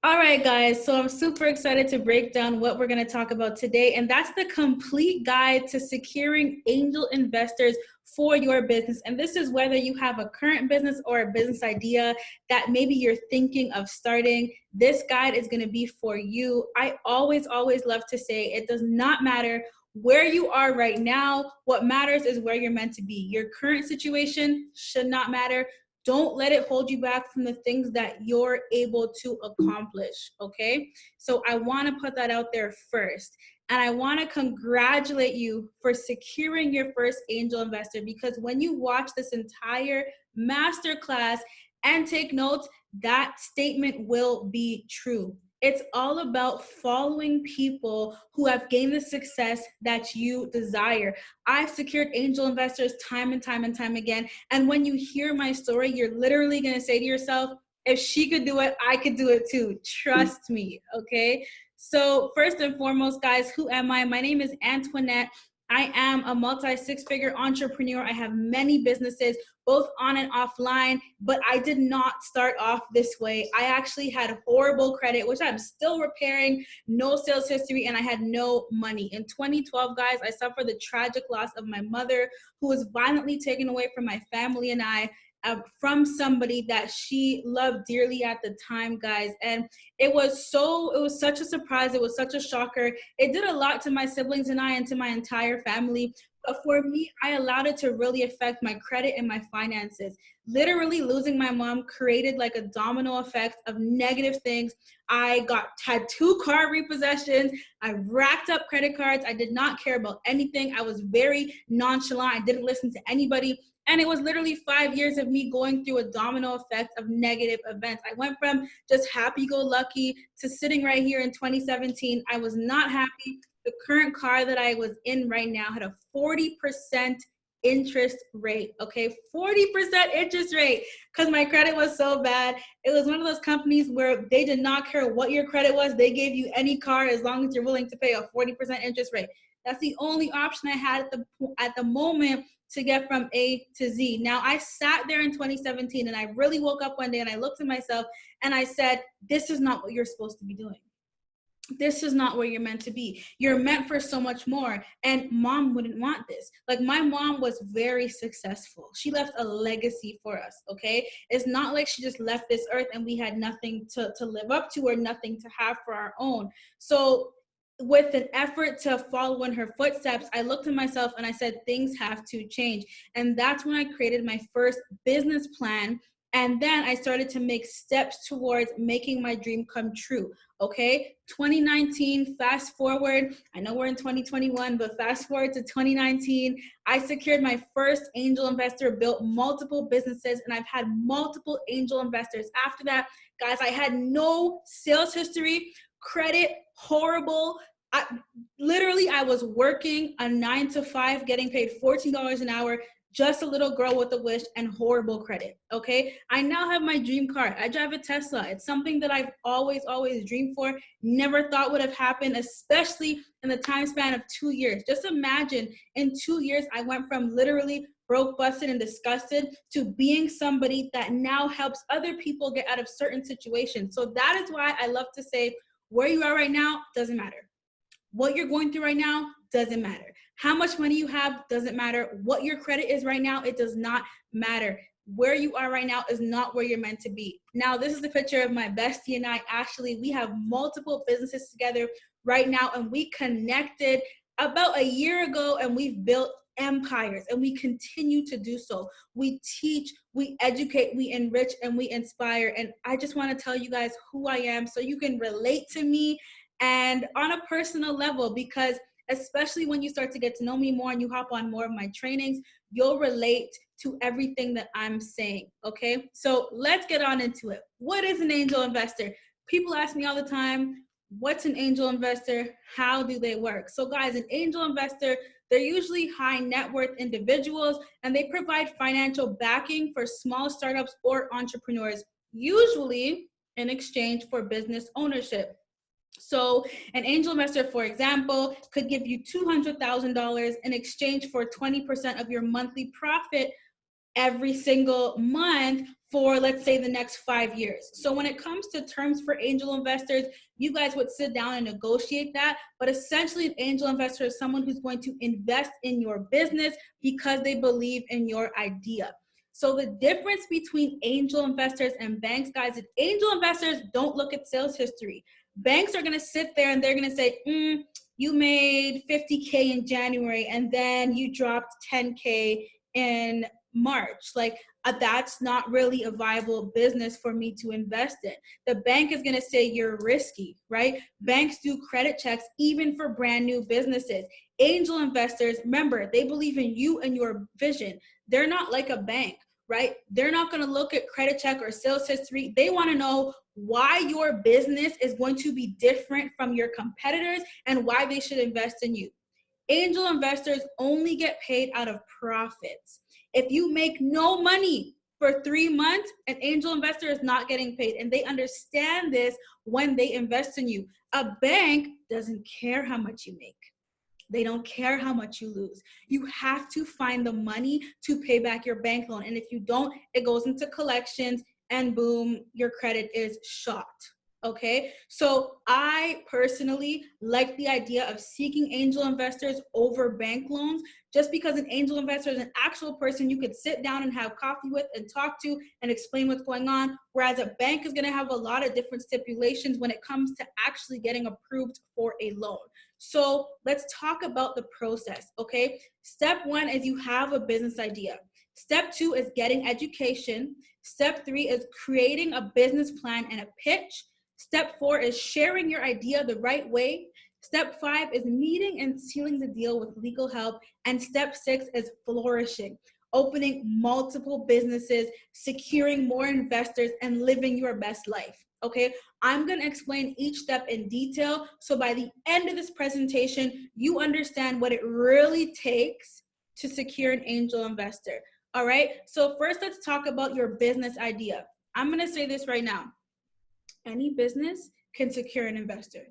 All right, guys, so I'm super excited to break down what we're going to talk about today, and that's the complete guide to securing angel investors for your business. And this is whether you have a current business or a business idea that maybe you're thinking of starting. This guide is going to be for you. I always love to say it does not matter where you are right now. What matters is where you're meant to be. Your current situation should not matter. Don't let it hold you back from the things that you're able to accomplish, okay? So I want to put that out there first. And I want to congratulate you for securing your first angel investor, because when you watch this entire masterclass and take notes, that statement will be true. It's all about following people who have gained the success that you desire. I've secured angel investors time and time again. And when you hear my story, you're literally going to say to yourself, if she could do it, I could do it too. Trust me. Okay. So first and foremost, guys, who am I? My name is Antoinette. I am a multi-six-figure entrepreneur. I have many businesses, both on and offline, but I did not start off this way. I actually had horrible credit, which I'm still repairing, no sales history, and I had no money. In 2012, guys, I suffered the tragic loss of my mother, who was violently taken away from my family and I, from somebody that she loved dearly at the time, guys. And it was such a surprise. It was such a shocker. It did a lot to my siblings and I and to my entire family. But for me, I allowed it to really affect my credit and my finances. Literally losing my mom created like a domino effect of negative things. Had 2 car repossessions. I racked up credit cards. I did not care about anything. I was very nonchalant. I didn't listen to anybody. And it was literally 5 years of me going through a domino effect of negative events. I went from just happy-go-lucky to sitting right here in 2017. I was not happy. The current car that I was in right now had a 40% interest rate, okay? 40% interest rate, because my credit was so bad. It was one of those companies where they did not care what your credit was. They gave you any car as long as you're willing to pay a 40% interest rate. That's the only option I had at the moment to get from A to Z. Now, I sat there in 2017 and I really woke up one day and I looked at myself and I said, this is not what you're supposed to be doing. This is not where you're meant to be. You're meant for so much more. And mom wouldn't want this. Like, my mom was very successful. She left a legacy for us, okay? It's not like she just left this earth and we had nothing to live up to or nothing to have for our own. So with an effort to follow in her footsteps, I looked at myself and I said, things have to change. And that's when I created my first business plan. And then I started to make steps towards making my dream come true. Okay, 2019, fast forward. I know we're in 2021, but fast forward to 2019, I secured my first angel investor, built multiple businesses, and I've had multiple angel investors. After that, guys, I had no sales history, credit horrible. I was working a 9 to 5, getting paid $14 an hour, just a little girl with a wish and horrible credit, okay? I now have my dream car. I drive a Tesla. It's something that I've always dreamed for, never thought would have happened, especially in the time span of 2 years. Just imagine, in 2 years, I went from literally broke, busted, and disgusted to being somebody that now helps other people get out of certain situations. So that is why I love to say, where you are right now doesn't matter. What you're going through right now doesn't matter. How much money you have doesn't matter. What your credit is right now, it does not matter. Where you are right now is not where you're meant to be. Now, this is the picture of my bestie and I. Actually, we have multiple businesses together right now, and we connected about a year ago, and we've built empires, and we continue to do so. We teach, we educate, we enrich, and we inspire. And I just want to tell you guys who I am so you can relate to me and on a personal level, because especially when you start to get to know me more and you hop on more of my trainings, you'll relate to everything that I'm saying, okay? So let's get on into it. What is an angel investor? People ask me all the time, what's an angel investor? How do they work? So guys, an angel investor, they're usually high net worth individuals, and they provide financial backing for small startups or entrepreneurs, usually in exchange for business ownership. So an angel investor, for example, could give you $200,000 in exchange for 20% of your monthly profit every single month for, let's say, the next 5 years. So when it comes to terms for angel investors, you guys would sit down and negotiate that. But essentially, an angel investor is someone who's going to invest in your business because they believe in your idea. So the difference between angel investors and banks, guys, is angel investors don't look at sales history. Banks are going to sit there and they're going to say, you made 50K in January and then you dropped 10K in March. Like, that's not really a viable business for me to invest in. The bank is going to say you're risky, right? Banks do credit checks even for brand new businesses. Angel investors, remember, they believe in you and your vision. They're not like a bank, right? They're not going to look at credit check or sales history. They want to know why your business is going to be different from your competitors and why they should invest in you. Angel investors only get paid out of profits. If you make no money for 3 months, an angel investor is not getting paid. And they understand this when they invest in you. A bank doesn't care how much you make. They don't care how much you lose. You have to find the money to pay back your bank loan. And if you don't, it goes into collections and boom, your credit is shot. Okay, so I personally like the idea of seeking angel investors over bank loans, just because an angel investor is an actual person you could sit down and have coffee with and talk to and explain what's going on, whereas a bank is going to have a lot of different stipulations when it comes to actually getting approved for a loan. So let's talk about the process, okay? Step 1 is you have a business idea. Step 2 is getting education. Step 3 is creating a business plan and a pitch. Step 4 is sharing your idea the right way. Step 5 is meeting and sealing the deal with legal help. And step 6 is flourishing, opening multiple businesses, securing more investors, and living your best life. Okay, I'm going to explain each step in detail. So by the end of this presentation, you understand what it really takes to secure an angel investor. All right, so first let's talk about your business idea. I'm going to say this right now. Any business can secure an investor.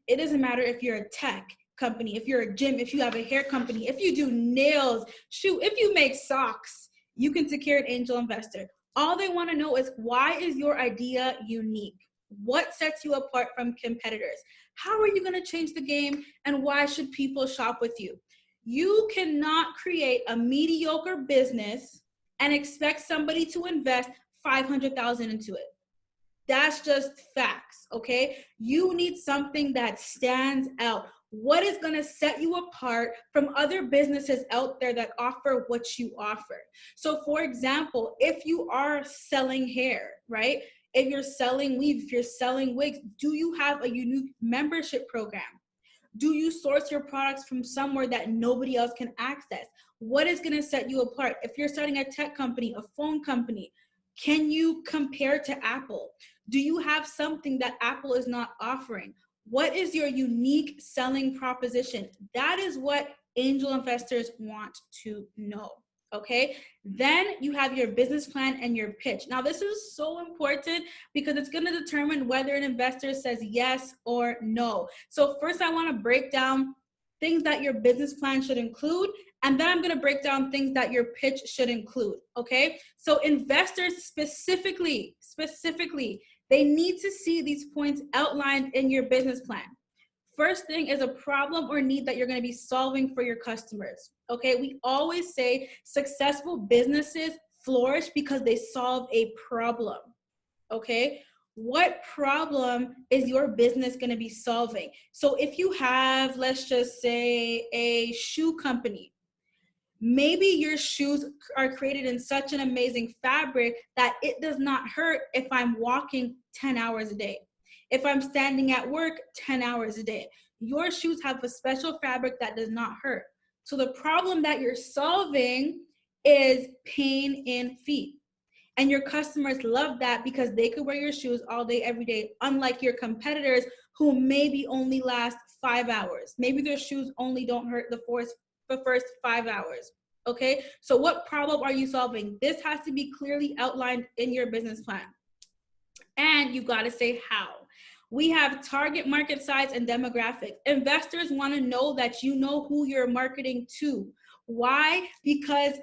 It doesn't matter if you're a tech company, if you're a gym, if you have a hair company, if you do nails, shoot, if you make socks, you can secure an angel investor. All they want to know is, why is your idea unique? What sets you apart from competitors? How are you going to change the game? And why should people shop with you? You cannot create a mediocre business and expect somebody to invest $500,000 into it. That's just facts, okay? You need something that stands out. What is going to set you apart from other businesses out there that offer what you offer? So for example, if you are selling hair, right? If you're selling weave, if you're selling wigs, do you have a unique membership program? Do you source your products from somewhere that nobody else can access? What is going to set you apart? If you're starting a tech company, a phone company, can you compare to Apple? Do you have something that Apple is not offering? What is your unique selling proposition? That is what angel investors want to know. Okay, then you have your business plan and your pitch. Now, this is so important because it's going to determine whether an investor says yes or no. So first, I want to break down things that your business plan should include, and then I'm going to break down things that your pitch should include. Okay, so investors specifically, they need to see these points outlined in your business plan. First thing is a problem or need that you're going to be solving for your customers. Okay, we always say successful businesses flourish because they solve a problem. Okay, what problem is your business going to be solving? So if you have, let's just say, a shoe company, maybe your shoes are created in such an amazing fabric that it does not hurt if I'm walking 10 hours a day. If I'm standing at work 10 hours a day, your shoes have a special fabric that does not hurt. So the problem that you're solving is pain in feet. And your customers love that because they could wear your shoes all day, every day, unlike your competitors who maybe only last 5 hours. Maybe their shoes only don't hurt the first 5 hours. Okay, so what problem are you solving? This has to be clearly outlined in your business plan. And you got to say how. We have target market size and demographics. Investors want to know that you know who you're marketing to. Why? Because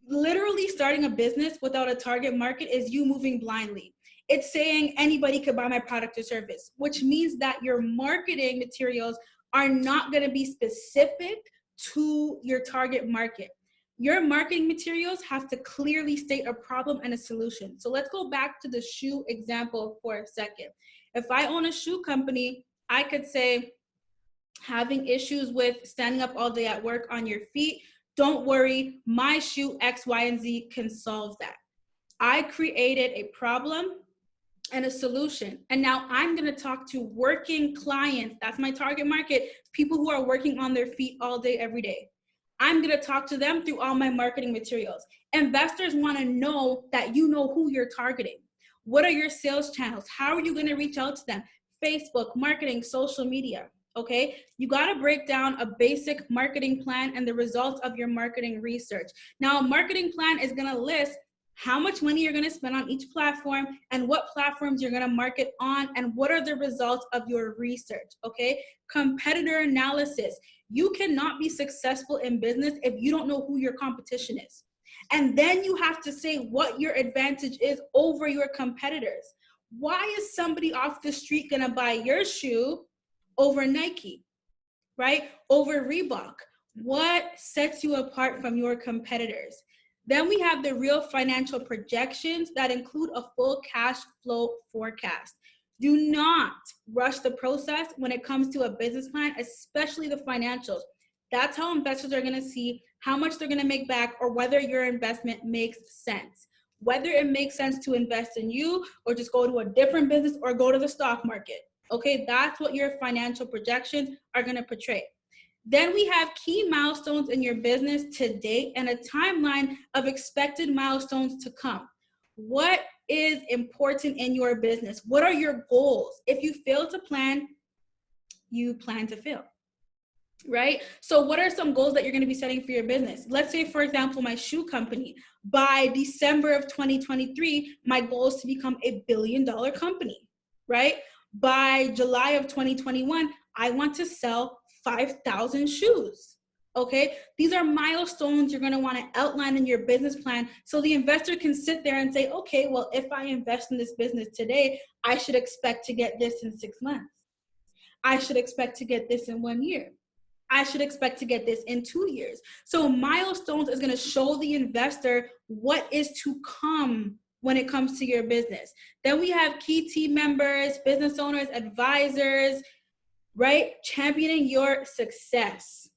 Literally starting a business without a target market is you moving blindly. It's saying anybody could buy my product or service, which means that your marketing materials are not going to be specific to your target market. Your marketing materials have to clearly state a problem and a solution. So let's go back to the shoe example for a second. If I own a shoe company, I could say, having issues with standing up all day at work on your feet, don't worry, my shoe X, Y, and Z can solve that. I created a problem and a solution. And now I'm going to talk to working clients. That's my target market, people who are working on their feet all day, every day. I'm going to talk to them through all my marketing materials. Investors want to know that you know who you're targeting. What are your sales channels? How are you going to reach out to them? Facebook, marketing, social media. Okay, you got to break down a basic marketing plan and the results of your marketing research. Now, a marketing plan is going to list how much money you're going to spend on each platform and what platforms you're going to market on and what are the results of your research. Okay, competitor analysis. You cannot be successful in business if you don't know who your competition is. And then you have to say what your advantage is over your competitors. Why is somebody off the street going to buy your shoe over Nike, right? Over Reebok? What sets you apart from your competitors? Then we have the real financial projections that include a full cash flow forecast. Do not rush the process when it comes to a business plan, especially the financials. That's how investors are going to see how much they're going to make back or whether your investment makes sense. Whether it makes sense to invest in you or just go to a different business or go to the stock market. Okay, that's what your financial projections are going to portray. Then we have key milestones in your business to date and a timeline of expected milestones to come. What is important in your business? What are your goals? If you fail to plan, you plan to fail, right? So what are some goals that you're going to be setting for your business? Let's say, for example, my shoe company. By December of 2023, my goal is to become a $1 billion company, right? By July of 2021, I want to sell 5,000 shoes. Okay, these are milestones you're going to want to outline in your business plan so the investor can sit there and say, okay, well, if I invest in this business today, I should expect to get this in 6 months. I should expect to get this in 1 year. I should expect to get this in 2 years. So milestones is going to show the investor what is to come when it comes to your business. Then we have key team members, business owners, advisors, right? Championing your success.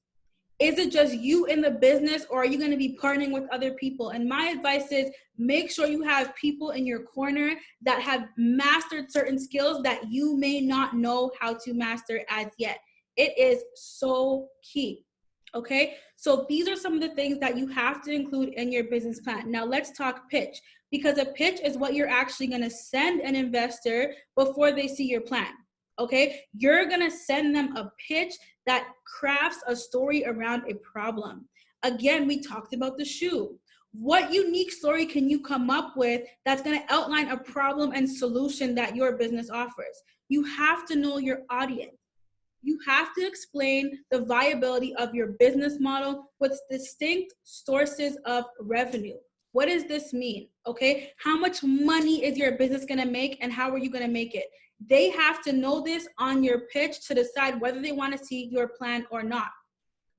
Is it just you in the business or are you going to be partnering with other people? And my advice is make sure you have people in your corner that have mastered certain skills that you may not know how to master as yet. It is so key. Okay, so these are some of the things that you have to include in your business plan. Now let's talk pitch, because a pitch is what you're actually going to send an investor before they see your plan. Okay, you're going to send them a pitch that crafts a story around a problem. Again, we talked about the shoe. What unique story can you come up with that's going to outline a problem and solution that your business offers? You have to know your audience. You have to explain the viability of your business model with distinct sources of revenue. What does this mean? Okay, how much money is your business going to make and how are you going to make it? They have to know this on your pitch to decide whether they want to see your plan or not.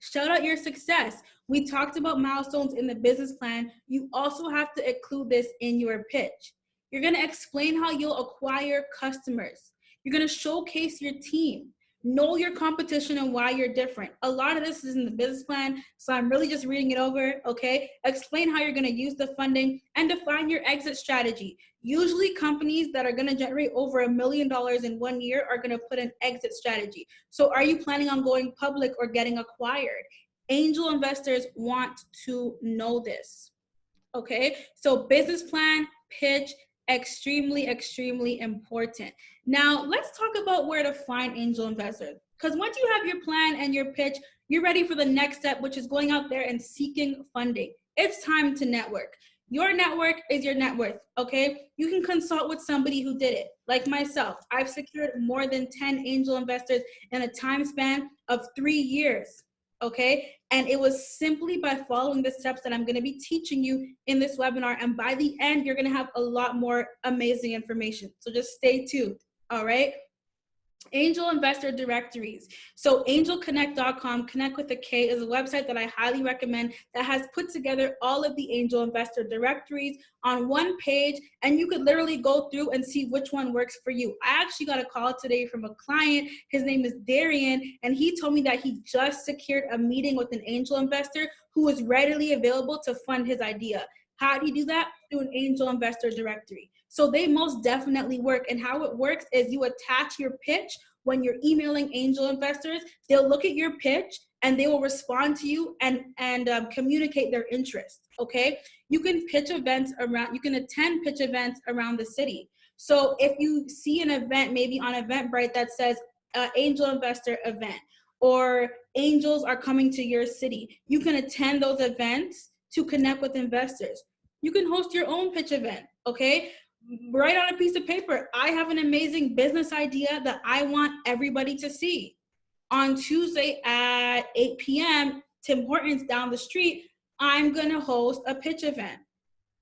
Shout out your success. We talked about milestones in the business plan. You also have to include this in your pitch. You're going to explain how you'll acquire customers. You're going to showcase your team. Know your competition and why you're different. A lot of this is in the business plan, so I'm really just reading it over, okay? Explain how you're gonna use the funding and define your exit strategy. Usually companies that are gonna generate over $1 million in 1 year are gonna put an exit strategy. So are you planning on going public or getting acquired? Angel investors want to know this, okay? So business plan, pitch, extremely, extremely important. Now, let's talk about where to find angel investors. Because once you have your plan and your pitch, you're ready for the next step, which is going out there and seeking funding. It's time to network. Your network is your net worth, okay? You can consult with somebody who did it, like myself. I've secured more than 10 angel investors in a time span of 3 years. okay? And it was simply by following the steps that I'm gonna be teaching you in this webinar. And by the end, you're gonna have a lot more amazing information. So just stay tuned, all right? Angel investor directories. So angelconnect.com, connect with a K, is a website that I highly recommend that has put together all of the angel investor directories on one page, and you could literally go through and see which one works for you. I actually got a call today from a client. His name is Darian, and he told me that he just secured a meeting with an angel investor who was readily available to fund his idea. How do you do that? Through an angel investor directory. So they most definitely work. And how it works is you attach your pitch when you're emailing angel investors. They'll look at your pitch and they will respond to you and communicate their interest. Okay, you can pitch events around. You can attend pitch events around the city. So if you see an event, maybe on Eventbrite, that says angel investor event, or angels are coming to your city, you can attend those events to connect with investors. You can host your own pitch event, okay? Write on a piece of paper, I have an amazing business idea that I want everybody to see. On Tuesday at 8 p.m., Tim Hortons down the street, I'm gonna host a pitch event.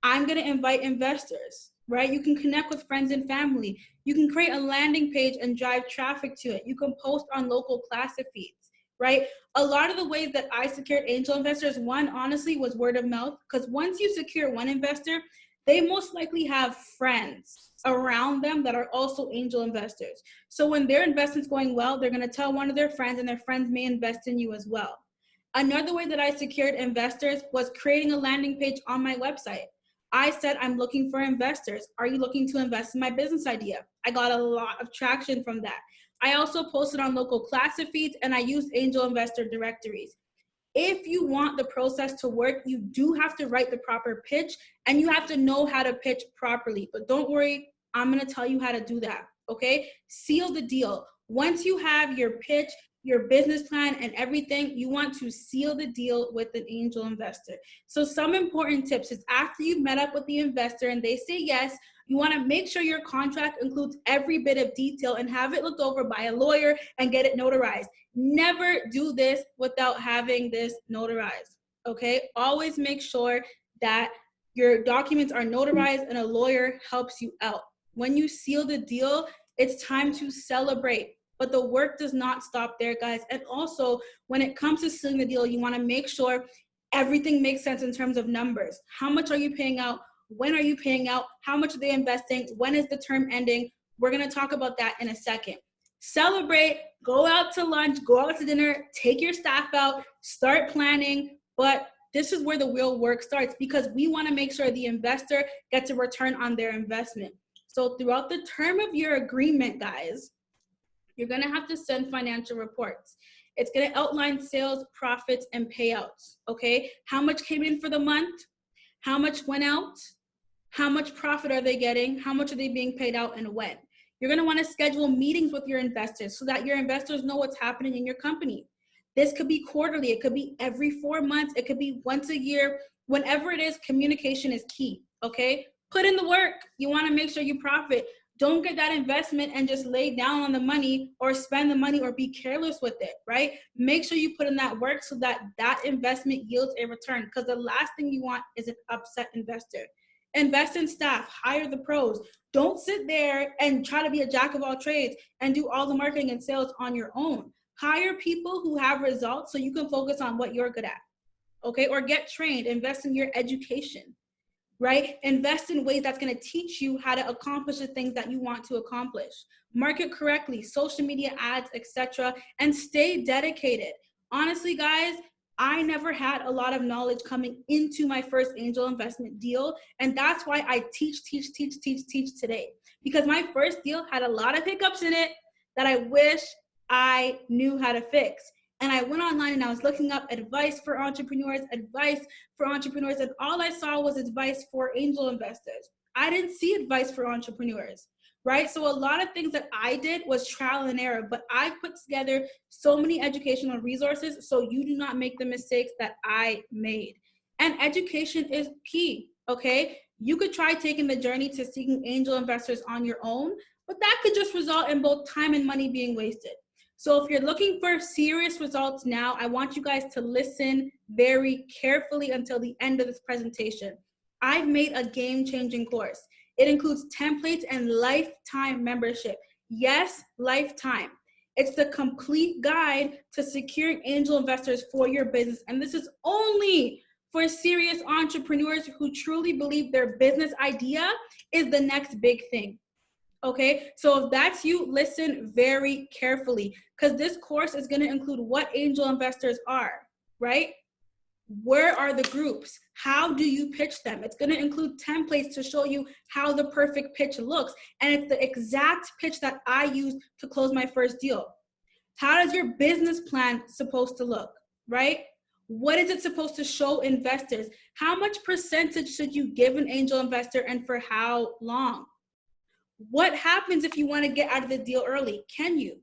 I'm gonna invite investors, right? You can connect with friends and family. You can create a landing page and drive traffic to it. You can post on local classic feeds, right? A lot of the ways that I secured angel investors, one, honestly, was word of mouth, because once you secure one investor, they most likely have friends around them that are also angel investors. So when their investment's going well, they're gonna tell one of their friends, and their friends may invest in you as well. Another way that I secured investors was creating a landing page on my website. I said, I'm looking for investors. Are you looking to invest in my business idea? I got a lot of traction from that. I also posted on local classic feeds, and I used angel investor directories. If you want the process to work, you do have to write the proper pitch, and you have to know how to pitch properly. But don't worry, I'm gonna tell you how to do that, okay? Seal the deal. Once you have your pitch, your business plan, and everything, you want to seal the deal with an angel investor. So some important tips is, after you've met up with the investor and they say yes, you want to make sure your contract includes every bit of detail and have it looked over by a lawyer and get it notarized. Never do this without having this notarized, okay? Always make sure that your documents are notarized and a lawyer helps you out. When you seal the deal, it's time to celebrate. But the work does not stop there, guys. And also, when it comes to sealing the deal, you want to make sure everything makes sense in terms of numbers. How much are you paying out? When are you paying out? How much are they investing? When is the term ending? We're going to talk about that in a second. Celebrate, go out to lunch, go out to dinner, take your staff out, start planning. But this is where the real work starts, because we want to make sure the investor gets a return on their investment. So throughout the term of your agreement, guys, you're going to have to send financial reports. It's going to outline sales, profits, and payouts, okay? How much came in for the month? How much went out? How much profit are they getting? How much are they being paid out, and when? You're going to want to schedule meetings with your investors so that your investors know what's happening in your company. This could be quarterly. It could be every 4 months. It could be once a year. Whenever it is, communication is key, okay? Put in the work. You want to make sure you profit. Don't get that investment and just lay down on the money or spend the money or be careless with it, right? Make sure you put in that work so that that investment yields a return, because the last thing you want is an upset investor. Invest in staff, hire the pros. Don't sit there and try to be a jack of all trades and do all the marketing and sales on your own. Hire people who have results so you can focus on what you're good at, okay? Or get trained, invest in your education, right? Invest in ways that's going to teach you how to accomplish the things that you want to accomplish. Market correctly, social media ads, etc., and stay dedicated. Honestly, guys, I never had a lot of knowledge coming into my first angel investment deal, and that's why I teach today, because my first deal had a lot of hiccups in it that I wish I knew how to fix. And I went online and I was looking up advice for entrepreneurs, and all I saw was advice for angel investors. I didn't see advice for entrepreneurs, right? So a lot of things that I did was trial and error, but I've put together so many educational resources so you do not make the mistakes that I made. And education is key, okay? You could try taking the journey to seeking angel investors on your own, but that could just result in both time and money being wasted. So if you're looking for serious results now, I want you guys to listen very carefully until the end of this presentation. I've made a game-changing course. It includes templates and lifetime membership. Yes, lifetime. It's the complete guide to securing angel investors for your business. And this is only for serious entrepreneurs who truly believe their business idea is the next big thing. Okay, so if that's you, listen very carefully, because this course is going to include what angel investors are, right? Where are the groups? How do you pitch them? It's going to include templates to show you how the perfect pitch looks. And it's the exact pitch that I used to close my first deal. How does your business plan supposed to look, right? What is it supposed to show investors? How much percentage should you give an angel investor and for how long? What happens if you want to get out of the deal early? Can you?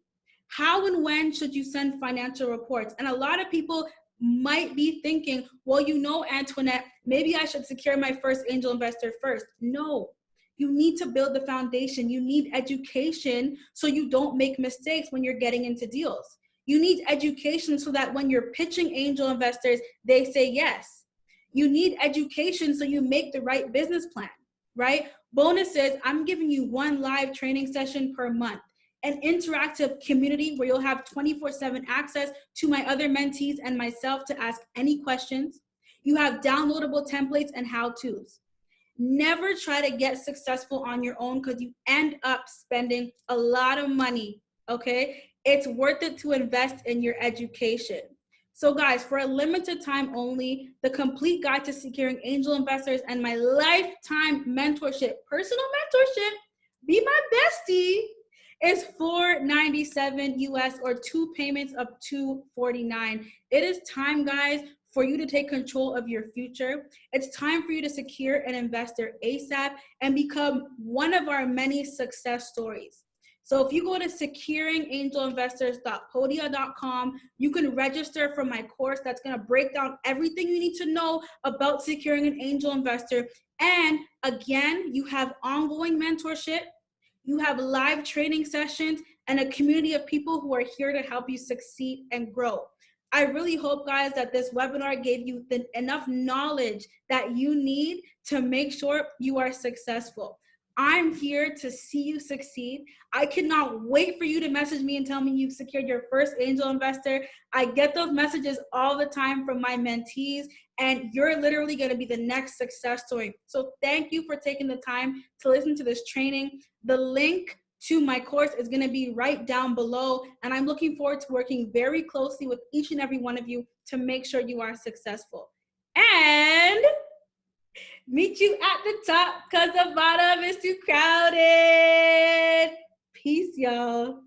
How and when should you send financial reports? And a lot of people might be thinking, well, you know, Antoinette, maybe I should secure my first angel investor first. No, you need to build the foundation. You need education so you don't make mistakes when you're getting into deals. You need education so that when you're pitching angel investors, they say yes. You need education so you make the right business plan, right? Bonuses, I'm giving you one live training session per month, an interactive community where you'll have 24/7 access to my other mentees and myself to ask any questions. You have downloadable templates and how-tos. Never try to get successful on your own because you end up spending a lot of money, okay? It's worth it to invest in your education. So guys, for a limited time only, the complete guide to securing angel investors and my lifetime mentorship, personal mentorship, be my bestie, is $497 US or 2 payments of $249. It is time, guys, for you to take control of your future. It's time for you to secure an investor ASAP and become one of our many success stories. So if you go to securingangelinvestors.podia.com, you can register for my course that's going to break down everything you need to know about securing an angel investor. And again, you have ongoing mentorship, you have live training sessions, and a community of people who are here to help you succeed and grow. I really hope, guys, that this webinar gave you enough knowledge that you need to make sure you are successful. I'm here to see you succeed. I cannot wait for you to message me and tell me you've secured your first angel investor. I get those messages all the time from my mentees, and you're literally going to be the next success story. So thank you for taking the time to listen to this training. The link to my course is going to be right down below, and I'm looking forward to working very closely with each and every one of you to make sure you are successful. And meet you at the top because the bottom is too crowded. Peace, y'all.